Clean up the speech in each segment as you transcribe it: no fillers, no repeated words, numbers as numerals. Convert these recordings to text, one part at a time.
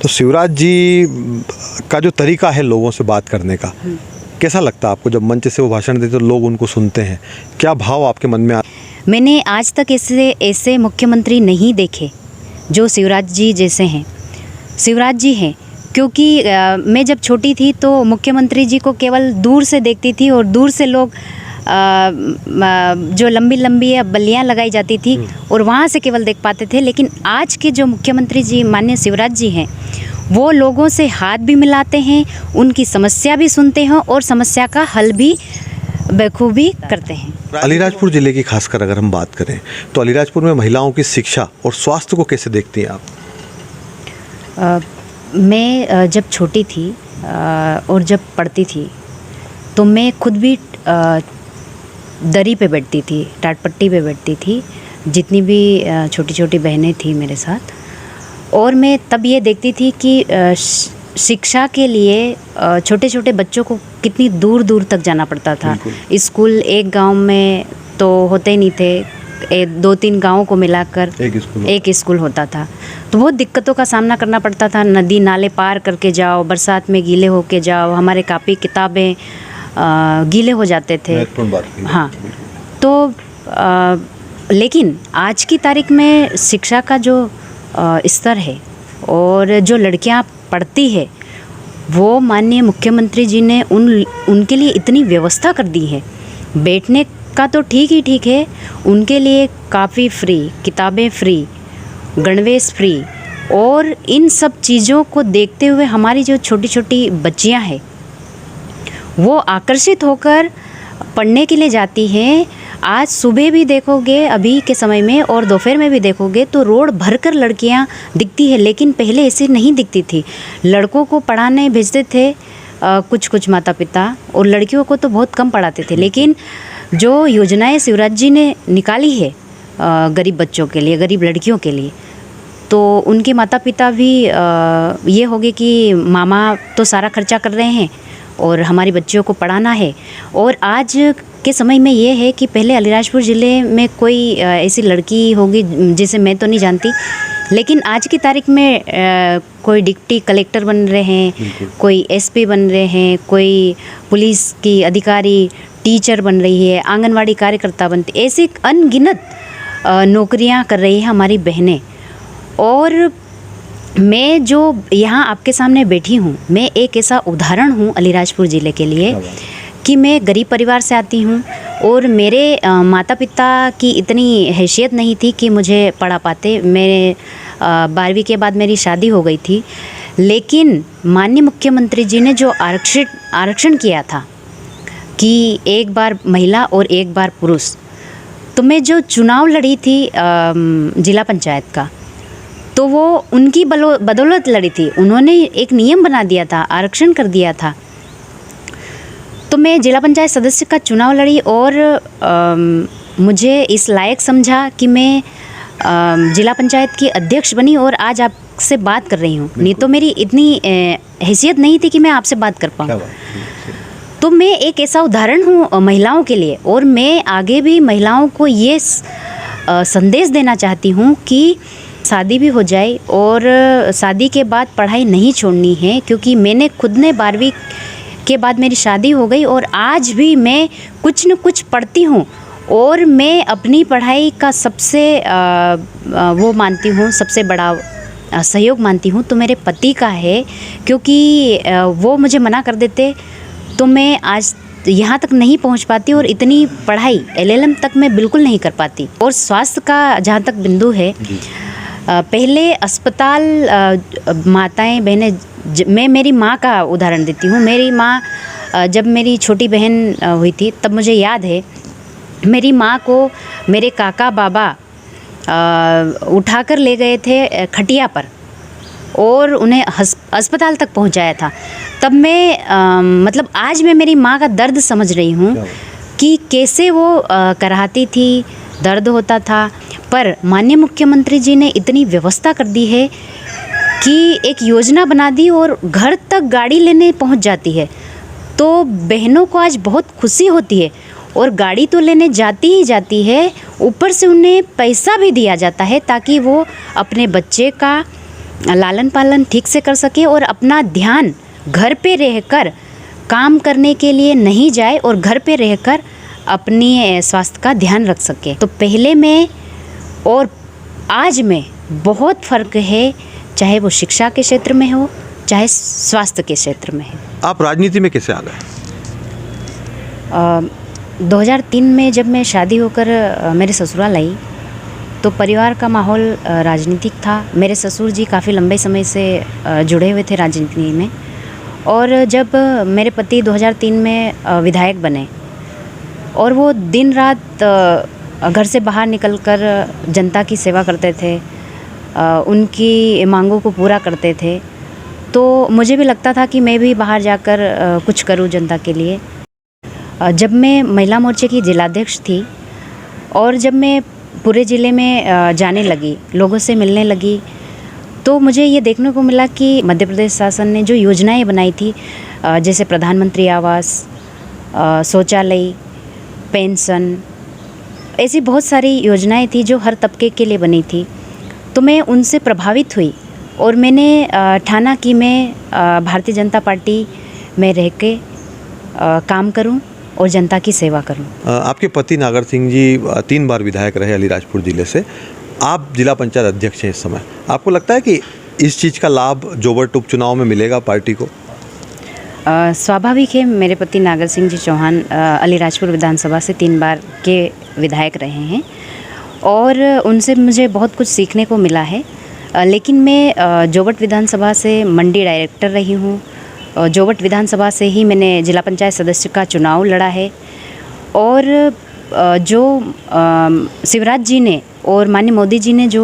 तो शिवराज जी का जो तरीका है लोगों से बात करने का, कैसा लगता है आपको? जब मंच से वो भाषण देते तो लोग उनको सुनते हैं, क्या भाव आपके मन में मैंने आज तक ऐसे मुख्यमंत्री नहीं देखे जो शिवराज जी जैसे हैं। शिवराज जी हैं क्योंकि मैं जब छोटी थी तो मुख्यमंत्री जी को केवल दूर से देखती थी और दूर से लोग जो लंबी लंबी बल्लियाँ लगाई जाती थी और वहाँ से केवल देख पाते थे। लेकिन आज के जो मुख्यमंत्री जी माननीय शिवराज जी हैं, वो लोगों से हाथ भी मिलाते हैं, उनकी समस्या भी सुनते हैं और समस्या का हल भी बखूबी करते हैं। अलीराजपुर ज़िले की खासकर अगर हम बात करें तो अलीराजपुर में महिलाओं की शिक्षा और स्वास्थ्य को कैसे देखती हैं आप? मैं जब छोटी थी और जब पढ़ती थी तो मैं खुद भी दरी पे बैठती थी, टाटपट्टी पे बैठती थी, जितनी भी छोटी छोटी बहनें थी मेरे साथ। और मैं तब ये देखती थी कि शिक्षा के लिए छोटे छोटे बच्चों को कितनी दूर दूर तक जाना पड़ता था। स्कूल एक गांव में तो होते ही नहीं थे, 2-3 गांवों को मिलाकर एक स्कूल होता था। तो बहुत दिक्कतों का सामना करना पड़ता था। नदी नाले पार करके जाओ, बरसात में गीले होके जाओ, हमारे कापी किताबें गीले हो जाते थे। हाँ, तो लेकिन आज की तारीख में शिक्षा का जो स्तर है और जो लड़कियां पढ़ती है, वो माननीय मुख्यमंत्री जी ने उनके लिए इतनी व्यवस्था कर दी है। बैठने का तो ठीक है, उनके लिए काफ़ी फ्री, किताबें फ्री, गणवेश फ्री। और इन सब चीज़ों को देखते हुए हमारी जो छोटी छोटी बच्चियां हैं वो आकर्षित होकर पढ़ने के लिए जाती हैं। आज सुबह भी देखोगे अभी के समय में और दोपहर में भी देखोगे तो रोड भरकर लड़कियां दिखती है, लेकिन पहले ऐसे नहीं दिखती थी। लड़कों को पढ़ाने भेजते थे कुछ माता पिता और लड़कियों को तो बहुत कम पढ़ाते थे। लेकिन जो योजनाएं शिवराज जी ने निकाली है गरीब बच्चों के लिए, गरीब लड़कियों के लिए, तो उनके माता पिता भी ये होगे कि मामा तो सारा खर्चा कर रहे हैं और हमारी बच्चियों को पढ़ाना है। और आज के समय में ये है कि पहले अलीराजपुर ज़िले में कोई ऐसी लड़की होगी जिसे मैं तो नहीं जानती, लेकिन आज की तारीख में कोई डिप्टी कलेक्टर बन रहे हैं, कोई एसपी बन रहे हैं, कोई पुलिस की अधिकारी, टीचर बन रही है, आंगनवाड़ी कार्यकर्ता बनती, ऐसी अनगिनत नौकरियां कर रही है हमारी बहनें। और मैं जो यहाँ आपके सामने बैठी हूँ, मैं एक ऐसा उदाहरण हूँ अलीराजपुर ज़िले के लिए कि मैं गरीब परिवार से आती हूँ और मेरे माता पिता की इतनी हैसियत नहीं थी कि मुझे पढ़ा पाते। मेरे 12वीं के बाद मेरी शादी हो गई थी। लेकिन माननीय मुख्यमंत्री जी ने जो आरक्षण किया था कि एक बार महिला और एक बार पुरुष, तो मैं जो चुनाव लड़ी थी जिला पंचायत का, तो वो उनकी बदौलत लड़ी थी। उन्होंने एक नियम बना दिया था, आरक्षण कर दिया था। तो मैं जिला पंचायत सदस्य का चुनाव लड़ी और मुझे इस लायक समझा कि मैं जिला पंचायत की अध्यक्ष बनी और आज आपसे बात कर रही हूँ। नहीं तो मेरी इतनी हैसियत नहीं थी कि मैं आपसे बात कर पाऊँ। तो मैं एक ऐसा उदाहरण हूँ महिलाओं के लिए, और मैं आगे भी महिलाओं को ये संदेश देना चाहती हूँ कि शादी भी हो जाए और शादी के बाद पढ़ाई नहीं छोड़नी है। क्योंकि मैंने खुद ने 12वीं के बाद मेरी शादी हो गई और आज भी मैं कुछ न कुछ पढ़ती हूँ। और मैं अपनी पढ़ाई का सबसे वो मानती हूँ, सबसे बड़ा सहयोग मानती हूँ तो मेरे पति का है। क्योंकि वो मुझे मना कर देते तो मैं आज यहाँ तक नहीं पहुँच पाती और इतनी पढ़ाई LLM तक मैं बिल्कुल नहीं कर पाती। और स्वास्थ्य का जहाँ तक बिंदु है, पहले अस्पताल माताएं बहनें, मैं मेरी माँ का उदाहरण देती हूँ। मेरी माँ जब मेरी छोटी बहन हुई थी तब मुझे याद है मेरी माँ को मेरे काका बाबा उठाकर ले गए थे खटिया पर और उन्हें अस्पताल तक पहुँचाया था। तब मैं मतलब आज मैं मेरी माँ का दर्द समझ रही हूँ कि कैसे वो कराहती थी, दर्द होता था। पर माननीय मुख्यमंत्री जी ने इतनी व्यवस्था कर दी है कि एक योजना बना दी और घर तक गाड़ी लेने पहुंच जाती है। तो बहनों को आज बहुत खुशी होती है और गाड़ी तो लेने जाती ही जाती है, ऊपर से उन्हें पैसा भी दिया जाता है ताकि वो अपने बच्चे का लालन पालन ठीक से कर सके और अपना ध्यान घर पे रहकर काम करने के लिए नहीं जाए और घर पे रहकर अपनी स्वास्थ्य का ध्यान रख सके। तो पहले में और आज में बहुत फ़र्क है, चाहे वो शिक्षा के क्षेत्र में हो चाहे स्वास्थ्य के क्षेत्र में है। आप राजनीति में कैसे आ गए? 2003 में जब मैं शादी होकर मेरे ससुराल आई तो परिवार का माहौल राजनीतिक था। मेरे ससुर जी काफ़ी लंबे समय से जुड़े हुए थे राजनीति में, और जब मेरे पति 2003 में विधायक बने और वो दिन रात घर से बाहर निकलकर जनता की सेवा करते थे, उनकी मांगों को पूरा करते थे, तो मुझे भी लगता था कि मैं भी बाहर जाकर कुछ करूं जनता के लिए। जब मैं महिला मोर्चे की जिलाध्यक्ष थी और जब मैं पूरे ज़िले में जाने लगी, लोगों से मिलने लगी, तो मुझे ये देखने को मिला कि मध्य प्रदेश शासन ने जो योजनाएं बनाई थी, जैसे प्रधानमंत्री आवास, शौचालय, पेंशन, ऐसी बहुत सारी योजनाएं थी जो हर तबके के लिए बनी थी। तो मैं उनसे प्रभावित हुई और मैंने ठाना कि मैं भारतीय जनता पार्टी में रह के काम करूं और जनता की सेवा करूं। आपके पति नागर सिंह जी 3 बार विधायक रहे अलीराजपुर ज़िले से। आप जिला पंचायत अध्यक्ष हैं इस समय। आपको लगता है कि इस चीज़ का लाभ जोबट उपचुनाव में मिलेगा पार्टी को? स्वाभाविक है, मेरे पति नागर सिंह जी चौहान अलीराजपुर विधानसभा से 3 बार के विधायक रहे हैं और उनसे मुझे बहुत कुछ सीखने को मिला है। लेकिन मैं जोबट विधानसभा से मंडी डायरेक्टर रही हूँ। जोबट विधानसभा से ही मैंने जिला पंचायत सदस्य का चुनाव लड़ा है और जो शिवराज जी ने और माननीय मोदी जी ने जो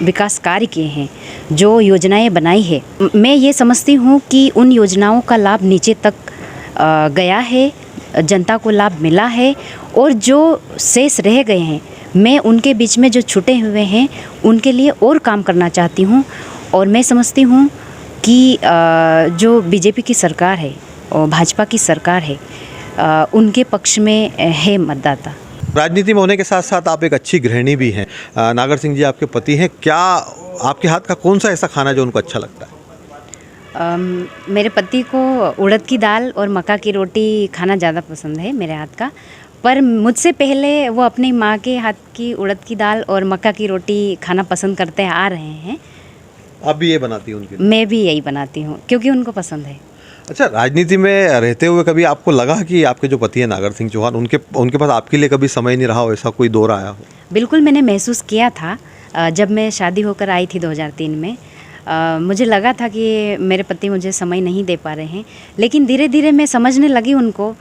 विकास कार्य किए हैं, जो योजनाएं बनाई है, मैं ये समझती हूँ कि उन योजनाओं का लाभ नीचे तक गया है, जनता को लाभ मिला है और जो शेष रह गए हैं, मैं उनके बीच में जो छूटे हुए हैं उनके लिए और काम करना चाहती हूँ। और मैं समझती हूँ कि जो बीजेपी की सरकार है और भाजपा की सरकार है, उनके पक्ष में है मतदाता। राजनीति में होने के साथ साथ आप एक अच्छी गृहिणी भी हैं। नागर सिंह जी आपके पति हैं। क्या आपके हाथ का कौन सा ऐसा खाना जो उनको अच्छा लगता है? मेरे पति को उड़द की दाल और मक्का की रोटी खाना ज़्यादा पसंद है मेरे हाथ का, पर मुझसे पहले वो अपनी माँ के हाथ की उड़द की दाल और मक्का की रोटी खाना पसंद करते आ रहे हैं। आप भी ये बनाती हैं उनके लिए? मैं भी यही बनाती हूँ क्योंकि उनको पसंद है। अच्छा, राजनीति में रहते हुए कभी आपको लगा कि आपके जो पति हैं नागर सिंह चौहान, उनके पास आपके लिए कभी समय नहीं रहा हो, ऐसा कोई दौर आया हो? बिल्कुल, मैंने महसूस किया था जब मैं शादी होकर आई थी 2003 में। मुझे लगा था कि मेरे पति मुझे समय नहीं दे पा रहे हैं, लेकिन धीरे धीरे मैं समझने लगी उनको,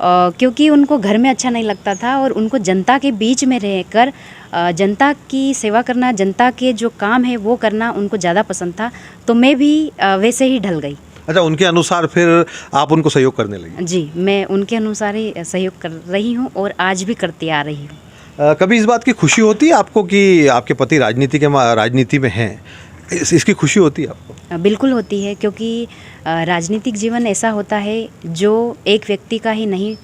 क्योंकि उनको घर में अच्छा नहीं लगता था और उनको जनता के बीच में रहकर जनता की सेवा करना, जनता के जो काम है वो करना उनको ज़्यादा पसंद था। तो मैं भी वैसे ही ढल गई। अच्छा, उनके अनुसार फिर आप उनको सहयोग करने लगी? जी, मैं उनके अनुसार ही सहयोग कर रही हूँ और आज भी करती आ रही हूँ। कभी इस बात की खुशी होती है आपको कि आपके पति राजनीति में हैं? इसकी खुशी होती है आपको? बिल्कुल होती है, क्योंकि राजनीतिक जीवन ऐसा होता है जो एक व्यक्ति का ही नहीं,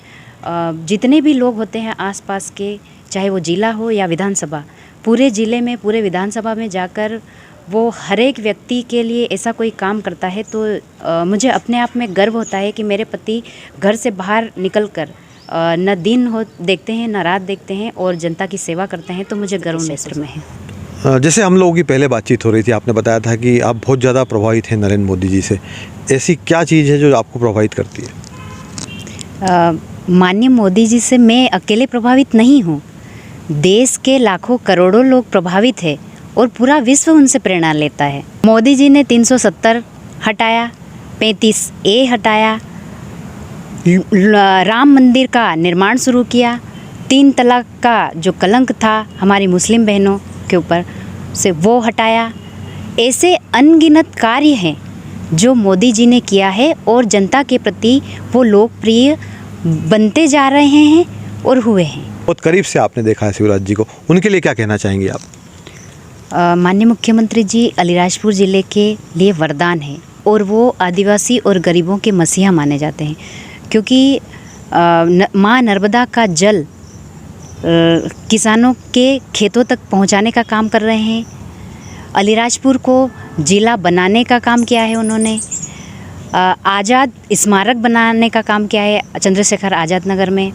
जितने भी लोग होते हैं आसपास के, चाहे वो जिला हो या विधानसभा, पूरे ज़िले में, पूरे विधानसभा में जाकर वो हर एक व्यक्ति के लिए ऐसा कोई काम करता है। तो मुझे अपने आप में गर्व होता है कि मेरे पति घर से बाहर निकलकर न दिन हो देखते हैं न रात देखते हैं और जनता की सेवा करते हैं। तो मुझे गर्व महसूस में है। जैसे हम लोगों की पहले बातचीत हो रही थी, आपने बताया था कि आप बहुत ज़्यादा प्रभावित हैं नरेंद्र मोदी जी से। ऐसी क्या चीज़ है जो आपको प्रभावित करती है? माननीय मोदी जी से मैं अकेले प्रभावित नहीं हूँ, देश के लाखों करोड़ों लोग प्रभावित है और पूरा विश्व उनसे प्रेरणा लेता है। मोदी जी ने 370 हटाया, 35A हटाया, राम मंदिर का निर्माण शुरू किया, 3 तलाक का जो कलंक था हमारी मुस्लिम बहनों के ऊपर से वो हटाया। ऐसे अनगिनत कार्य हैं जो मोदी जी ने किया है और जनता के प्रति वो लोकप्रिय बनते जा रहे हैं और हुए हैं। बहुत करीब से आपने देखा है शिवराज जी को, उनके लिए क्या कहना चाहेंगे आप? माननीय मुख्यमंत्री जी अलीराजपुर ज़िले के लिए वरदान है और वो आदिवासी और गरीबों के मसीहा माने जाते हैं, क्योंकि माँ नर्मदा का जल किसानों के खेतों तक पहुंचाने का काम कर रहे हैं। अलीराजपुर को जिला बनाने का काम किया है उन्होंने। आज़ाद स्मारक बनाने का काम किया है चंद्रशेखर आज़ाद नगर में।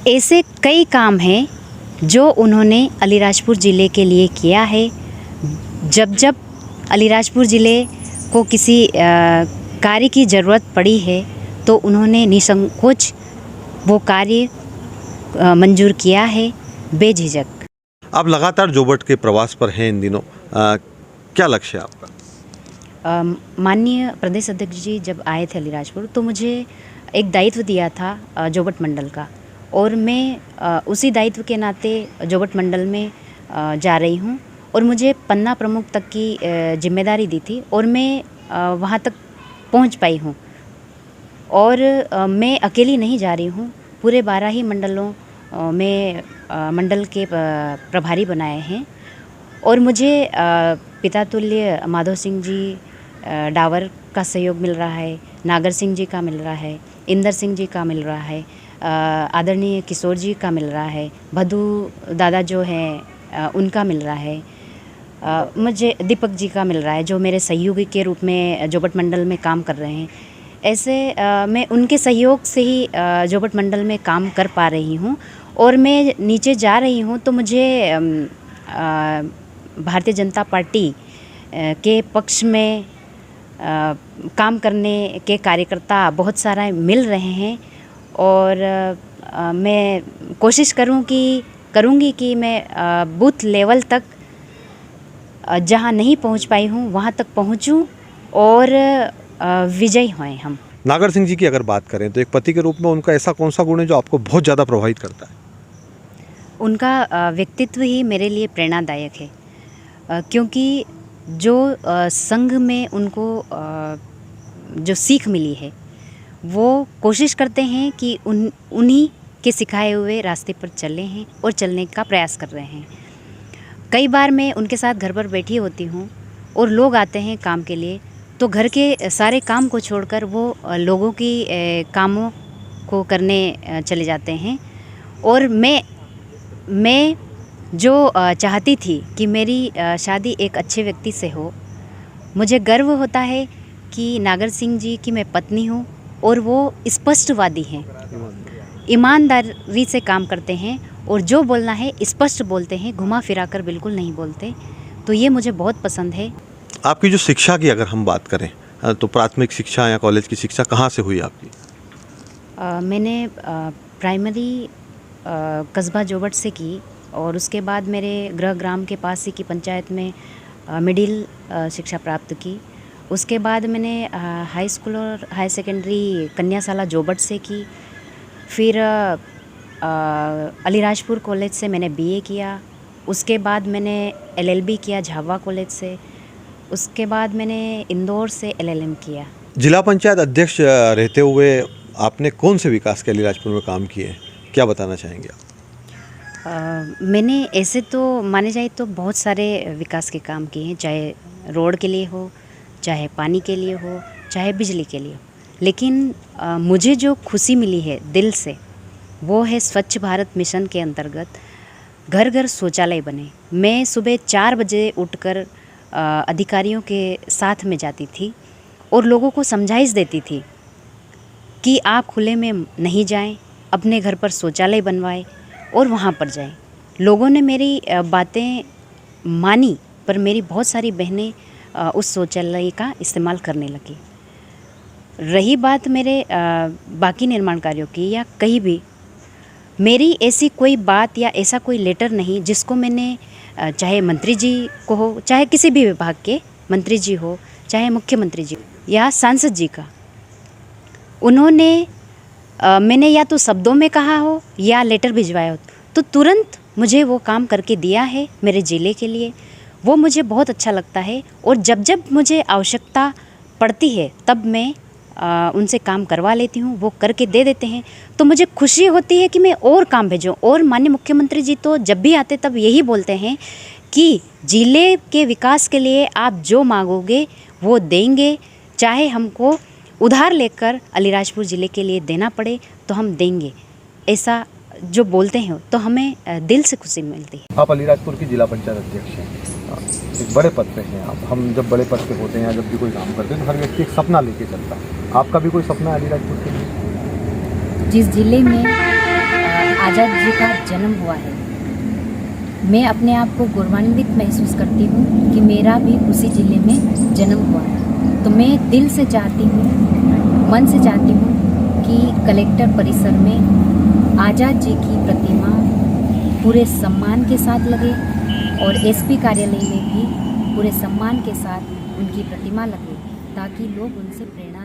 ऐसे कई काम हैं जो उन्होंने अलीराजपुर ज़िले के लिए किया है। जब जब अलीराजपुर ज़िले को किसी कार्य की ज़रूरत पड़ी है तो उन्होंने निसंकोच वो कार्य मंजूर किया है, बेझिझक। आप लगातार जोबट के प्रवास पर हैं इन दिनों, क्या लक्ष्य है आपका? माननीय प्रदेश अध्यक्ष जी जब आए थे अलीराजपुर तो मुझे एक दायित्व दिया था जोबट मंडल का, और मैं उसी दायित्व के नाते जोबट मंडल में जा रही हूँ, और मुझे पन्ना प्रमुख तक की जिम्मेदारी दी थी, और मैं वहाँ तक पहुँच पाई हूँ। और मैं अकेली नहीं जा रही हूँ, पूरे 12 ही मंडलों में मंडल के प्रभारी बनाए हैं, और मुझे पिता तुल्य माधव सिंह जी डावर का सहयोग मिल रहा है, नागर सिंह जी का मिल रहा है, इंदर सिंह जी का मिल रहा है, आदरणीय किशोर जी का मिल रहा है, भदू दादा जो हैं उनका मिल रहा है, मुझे दीपक जी का मिल रहा है जो मेरे सहयोगी के रूप में जोबट मंडल में काम कर रहे हैं। ऐसे मैं उनके सहयोग से ही जोबट मंडल में काम कर पा रही हूँ। और मैं नीचे जा रही हूँ तो मुझे भारतीय जनता पार्टी के पक्ष में काम करने के कार्यकर्ता बहुत सारा मिल रहे हैं, और मैं कोशिश करूँगी कि मैं बूथ लेवल तक जहाँ नहीं पहुँच पाई हूँ वहाँ तक पहुँचूँ और विजयी हों हम। नागर सिंह जी की अगर बात करें तो एक पति के रूप में उनका ऐसा कौन सा गुण है जो आपको बहुत ज़्यादा प्रभावित करता है? उनका व्यक्तित्व ही मेरे लिए प्रेरणादायक है, क्योंकि जो संघ में उनको जो सीख मिली है वो कोशिश करते हैं कि उन्हीं के सिखाए हुए रास्ते पर चले हैं और चलने का प्रयास कर रहे हैं। कई बार मैं उनके साथ घर पर बैठी होती हूँ और लोग आते हैं काम के लिए, तो घर के सारे काम को छोड़कर वो लोगों की कामों को करने चले जाते हैं। और मैं जो चाहती थी कि मेरी शादी एक अच्छे व्यक्ति से हो, मुझे गर्व होता है कि नागर सिंह जी की मैं पत्नी हूँ, और वो स्पष्टवादी हैं, ईमानदारी से काम करते हैं, और जो बोलना है स्पष्ट बोलते हैं, घुमा फिरा कर बिल्कुल नहीं बोलते। तो ये मुझे बहुत पसंद है। आपकी जो शिक्षा की अगर हम बात करें तो प्राथमिक शिक्षा या कॉलेज की शिक्षा कहाँ से हुई आपकी? मैंने प्राइमरी कस्बा जोबट से की, और उसके बाद मेरे गृह ग्राम के पास ही की पंचायत में मिडिल शिक्षा प्राप्त की। उसके बाद मैंने हाई स्कूल और हाई सेकेंडरी कन्याशाला जोबट से की। फिर अलीराजपुर कॉलेज से मैंने बीए किया। उसके बाद मैंने एलएलबी किया झावा कॉलेज से। उसके बाद मैंने इंदौर से एलएलएम किया। जिला पंचायत अध्यक्ष रहते हुए आपने कौन से विकास के अलीराजपुर में काम किए हैं, क्या बताना चाहेंगे आप? मैंने ऐसे तो माने जाए तो बहुत सारे विकास के काम किए हैं, चाहे रोड के लिए हो, चाहे पानी के लिए हो, चाहे बिजली के लिए हो। लेकिन मुझे जो खुशी मिली है दिल से, वो है स्वच्छ भारत मिशन के अंतर्गत घर घर शौचालय बने। मैं सुबह 4 बजे उठकर अधिकारियों के साथ में जाती थी और लोगों को समझाइश देती थी कि आप खुले में नहीं जाएं, अपने घर पर शौचालय बनवाएं और वहाँ पर जाएं। लोगों ने मेरी बातें मानी, पर मेरी बहुत सारी बहनें उस शौचालय का इस्तेमाल करने लगी। रही बात मेरे बाकी निर्माण कार्यों की या कहीं भी, मेरी ऐसी कोई बात या ऐसा कोई लेटर नहीं जिसको मैंने चाहे मंत्री जी को हो, चाहे किसी भी विभाग के मंत्री जी हो, चाहे मुख्यमंत्री जी या सांसद जी का, उन्होंने मैंने या तो शब्दों में कहा हो या लेटर भिजवाया हो तो तुरंत मुझे वो काम करके दिया है मेरे ज़िले के लिए। वो मुझे बहुत अच्छा लगता है, और जब जब मुझे आवश्यकता पड़ती है तब मैं उनसे काम करवा लेती हूँ, वो करके दे देते हैं। तो मुझे खुशी होती है कि मैं और काम भेजूँ। और माननीय मुख्यमंत्री जी तो जब भी आते तब यही बोलते हैं कि ज़िले के विकास के लिए आप जो मांगोगे वो देंगे, चाहे हमको उधार लेकर अलीराजपुर ज़िले के लिए देना पड़े तो हम देंगे। ऐसा जो बोलते हैं तो हमें दिल से खुशी मिलती है। आप अलीराजपुर की जिला पंचायत अध्यक्ष हैं, एक बड़े पद पे हैं आप, हम जब बड़े पद पे होते हैं या जब भी कोई काम करते हैं तो हर व्यक्ति एक सपना लेके चलता है। आपका भी कोई सपना है अलीराजपुर के लिए? जिस जिले में आज़ाद जी का जन्म हुआ है, मैं अपने आप को गौरवान्वित महसूस करती हूँ कि मेरा भी उसी ज़िले में जन्म हुआ है। तो मैं दिल से चाहती हूँ, मन से चाहती हूँ कि कलेक्टर परिसर में आज़ाद जी की प्रतिमा पूरे सम्मान के साथ लगे और एसपी कार्यालय में भी पूरे सम्मान के साथ उनकी प्रतिमा लगे, ताकि लोग उनसे प्रेरणा